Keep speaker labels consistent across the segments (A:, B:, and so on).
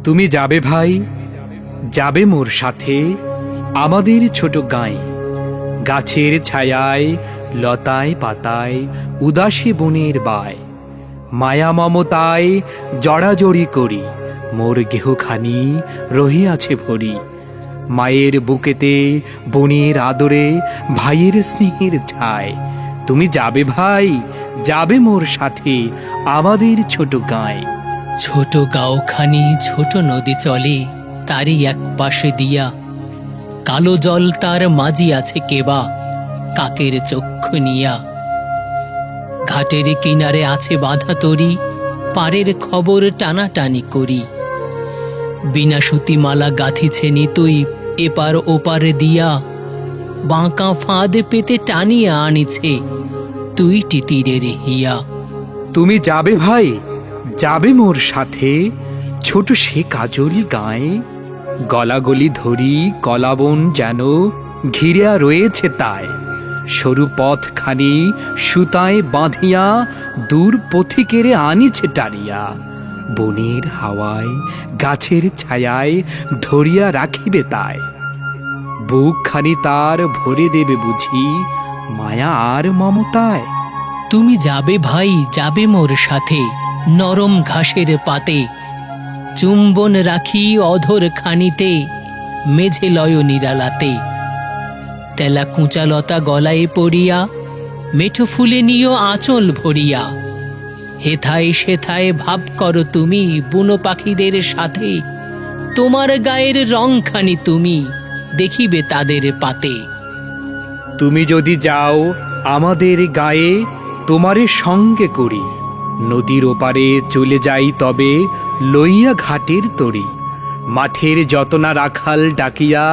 A: তুমি যাবে ভাই, যাবে মোর সাথে আমাদের ছোট গাঁয়ে। গাছের ছায়ায় লতায় পাতায় উদাসী বনের বায়, মায়া মমতায় জড়াজড়ি করি মোর গেহখানি রহিয়াছে ভরি। মায়ের বুকেতে বোনের আদরে ভাইয়ের স্নেহের ছায়। তুমি যাবে ভাই, যাবে মোর সাথে আমাদের ছোট গাঁয়ে।
B: ছোট গাঁওখানি ছোট নদী চলে তারই এক পাশে দিয়া, কালো জল তার মাঝি আছে কেবা কাকের চক্ষু নিয়া। ঘাটের কিনারে আছে বাঁধা তরি, পাড়ের খবর টানাটানি করি। বিনা সুতি মালা গাঁথিছে নিতুই এপার ওপার দিয়া, বাঁকা ফাঁদ পেতে টানিয়া আনিছে তুইটি তীরের হিয়া।
A: তুমি যাবে ভাই, যাবে মোর সাথে ছোট সে কাজল গায়ে। গলাগলি ধরি কলাবন যেন ঘিরিয়া রয়েছে তাই, সরু পথখানি সুতায় বাঁধিয়া দূর পথিকেরে আনিছে টানিয়া। বনের হাওয়ায় গাছের ছায়ায় ধরিয়া রাখিবে তাই, বুকখানি তার ভরে দেবে বুঝি মায়া আর মমতায়।
B: তুমি যাবে ভাই, যাবে মোর সাথে নরম ঘাসের পাতে, চুম্বন রাখি অধর খানিতে মেঝে লয় নিরালাতে। তেলা কুঁচালতা গলায় পড়িয়া মেঠো ফুলে নিও আঁচল ভরিয়া। হেথায় সেথায় ভাব করো তুমি বুনো পাখিদের সাথে, তোমার গায়ের রংখানি তুমি দেখিবে তাদের পাতে।
A: তুমি যদি যাও আমাদের গায়ে তোমারে সঙ্গে করি, নদীর ওপারে চলে যাই তবে লইয়া ঘাটের তরি। মাঠের যতনা রাখাল ডাকিয়া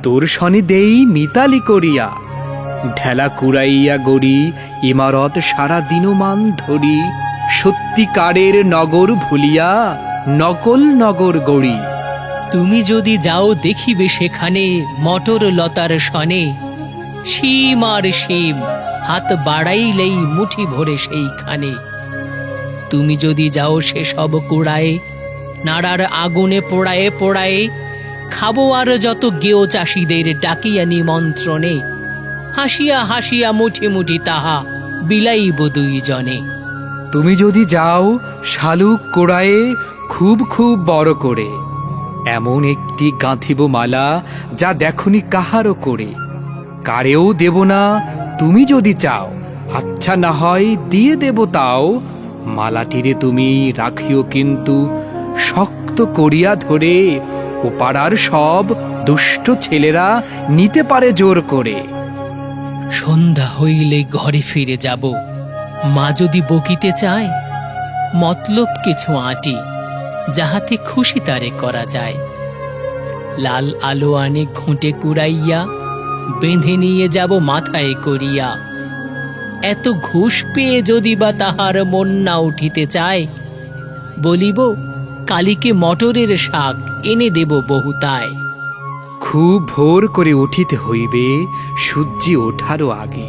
A: তোর সনে দেই মিতালি করিয়া। ঢেলা কুড়াইয়া গড়ি ইমারত সারা দিনমান ধরি, সত্যিকারের নগর ভুলিয়া নকল নগর গড়ি।
B: তুমি যদি যাও দেখিবে সেখানে মটর লতার সনে, শিম আর শিম হাত বাড়াইলেই মুঠি ভরে সেইখানে। তুমি যদি যাও সেসব কুড়ায়ে নাড়ার আগুনে পোড়ায়ে পোড়ায়ে, খাবো আর যত গেও চাষিদের ডাকিয়া নিমন্ত্রণে। হাসিয়া হাসিয়া মুঠি মুঠি তাহা বিলাইব দুইজনে।
A: তুমি যদি যাও শালুক কোড়ায়ে খুব খুব বড় করে, এমন একটি গাঁথিব মালা যা দেখনি কাহারও করে। কারেও দেব না তুমি যদি চাও, আচ্ছা না হয় দিয়ে দেব তাও। মালাটিরে তুমি রাখিও কিন্তু শক্ত করিয়া ধরে, ও পাড়ার সব দুষ্ট ছেলেরা নিতে পারে জোর করে।
B: সন্ধ্যা হইলে ঘরে ফিরে যাব, মা যদি বকিতে চায় মতলব কিছু আঁটি যাহাতে খুশি তারে করা যায়। লাল আলো আনে ঘুঁটে কুড়াইয়া বেঁধে নিয়ে যাব মাথায় করিয়া। এত ঘুষ পেয়ে যদি বা তাহার মন না উঠিতে চায়, বলিব কালীকে মটরের শাক এনে দেব বহুতায়।
A: খুব ভোর করে উঠিতে হইবে সূর্যি ওঠারও আগে।